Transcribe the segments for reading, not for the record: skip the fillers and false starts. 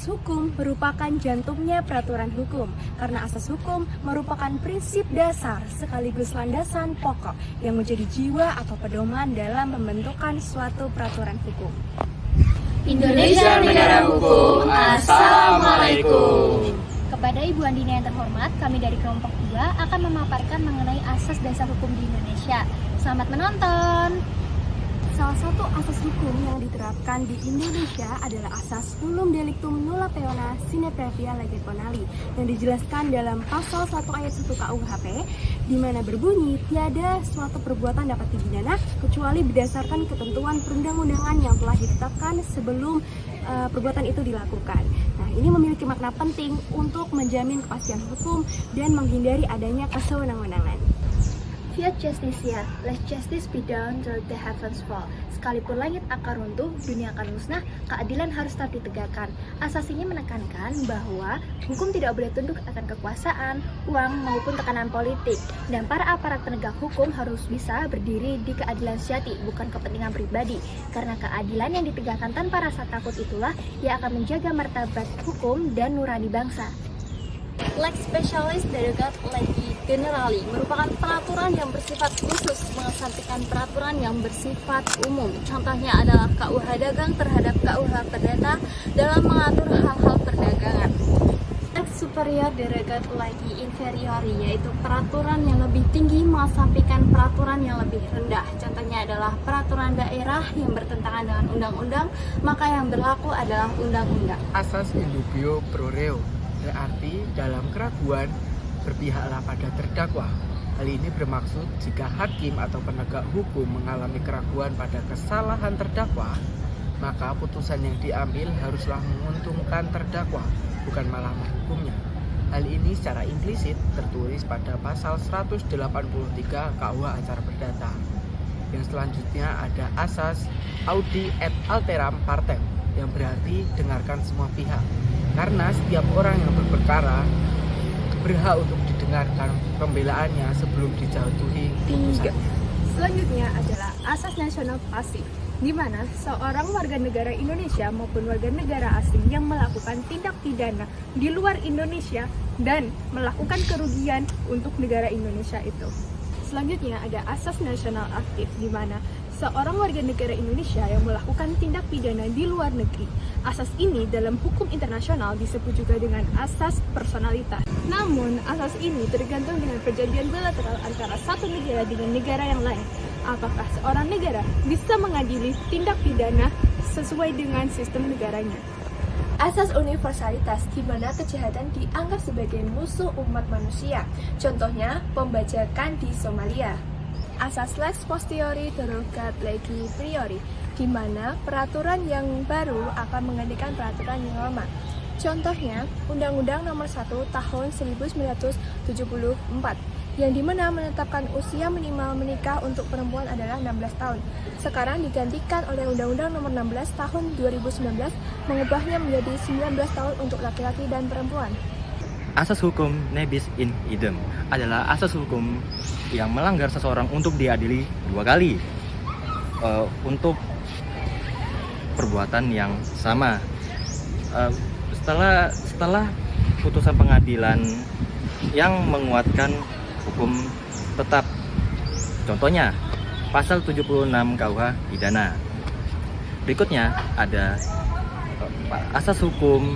hukum merupakan jantungnya peraturan hukum, karena asas hukum merupakan prinsip dasar sekaligus landasan pokok yang menjadi jiwa atau pedoman dalam pembentukan suatu peraturan hukum. Indonesia negara hukum. Assalamualaikum. Kepada Ibu Andina yang terhormat, kami dari kelompok 2 akan memaparkan mengenai asas dasar hukum di Indonesia. Selamat menonton. Salah satu asas hukum yang diterapkan di Indonesia adalah asas Nullum Delictum Nulla Peona Sine Previa Lege Ponali yang dijelaskan dalam pasal 1 ayat 1 KUHP, di mana berbunyi tiada suatu perbuatan dapat dipidana kecuali berdasarkan ketentuan perundang-undangan yang telah ditetapkan sebelum perbuatan itu dilakukan. Nah, ini memiliki makna penting untuk menjamin kepastian hukum dan menghindari adanya kesewenang-wenangan. Fiat Justitia, let justice be done till the heavens fall. Sekalipun langit akan runtuh, dunia akan musnah, keadilan harus tetap ditegakkan. Asas ini menekankan bahwa hukum tidak boleh tunduk akan kekuasaan, uang, maupun tekanan politik. Dan para aparat penegak hukum harus bisa berdiri di keadilan sejati, bukan kepentingan pribadi. Karena keadilan yang ditegakkan tanpa rasa takut itulah yang akan menjaga martabat hukum dan nurani bangsa. Lex Specialis Derogat Legi Generali merupakan peraturan yang bersifat khusus mengesampingkan peraturan yang bersifat umum. Contohnya adalah KUH Dagang terhadap KUH Perdata dalam mengatur hal-hal perdagangan. Lex Superior Derogat Legi Inferiori yaitu peraturan yang lebih tinggi mengesampingkan peraturan yang lebih rendah. Contohnya adalah peraturan daerah yang bertentangan dengan undang-undang, maka yang berlaku adalah undang-undang. Asas in dubio pro reo, berarti dalam keraguan berpihaklah pada terdakwa. Hal ini bermaksud jika hakim atau penegak hukum mengalami keraguan pada kesalahan terdakwa, maka putusan yang diambil haruslah menguntungkan terdakwa, bukan malah menghukumnya. Hal ini secara implisit tertulis pada pasal 183 KUH Acara Perdata. Yang selanjutnya ada asas audi et alteram partem, yang berarti dengarkan semua pihak. Karena setiap orang yang berperkara berhak untuk didengarkan pembelaannya sebelum dijatuhi putusan. Selanjutnya adalah asas nasional pasif, di mana seorang warga negara Indonesia maupun warga negara asing yang melakukan tindak pidana di luar Indonesia dan melakukan kerugian untuk negara Indonesia itu. Selanjutnya ada asas nasional aktif, di mana seorang warga negara Indonesia yang melakukan tindak pidana di luar negeri. Asas ini dalam hukum internasional disebut juga dengan asas personalitas. Namun, asas ini tergantung dengan perjanjian bilateral antara satu negara dengan negara yang lain. Apakah seorang negara bisa mengadili tindak pidana sesuai dengan sistem negaranya. Asas universalitas, di mana kejahatan dianggap sebagai musuh umat manusia. Contohnya, pembajakan di Somalia. Asas lex posteriori derogat legi priori, di mana peraturan yang baru akan menggantikan peraturan yang lama. Contohnya, Undang-Undang Nomor 1 Tahun 1974, yang dimana menetapkan usia minimal menikah untuk perempuan adalah 16 tahun. Sekarang digantikan oleh Undang-Undang Nomor 16 Tahun 2019, mengubahnya menjadi 19 tahun untuk laki-laki dan perempuan. Asas hukum nebis in idem adalah asas hukum yang melanggar seseorang untuk diadili 2 kali untuk perbuatan yang sama. Setelah putusan pengadilan yang menguatkan hukum tetap, contohnya pasal 76 KUH pidana. Berikutnya ada asas hukum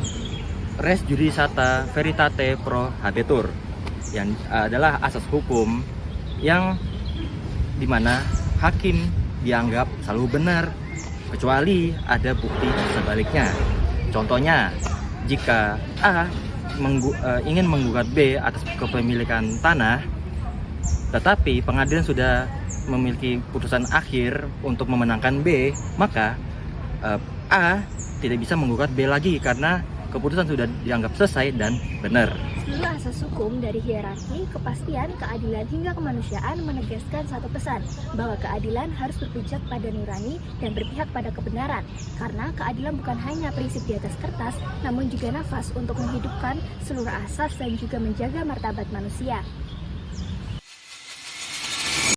res judicata veritate pro habetur, yang adalah asas hukum yang dimana hakim dianggap selalu benar kecuali ada bukti sebaliknya. Contohnya, jika A ingin menggugat B atas kepemilikan tanah, tetapi pengadilan sudah memiliki putusan akhir untuk memenangkan B, maka A tidak bisa menggugat B lagi karena keputusan sudah dianggap selesai dan benar. Seluruh asas hukum dari hierarki, kepastian, keadilan hingga kemanusiaan menegaskan satu pesan, bahwa keadilan harus berpijak pada nurani dan berpihak pada kebenaran. Karena keadilan bukan hanya prinsip di atas kertas, namun juga nafas untuk menghidupkan seluruh asas dan juga menjaga martabat manusia.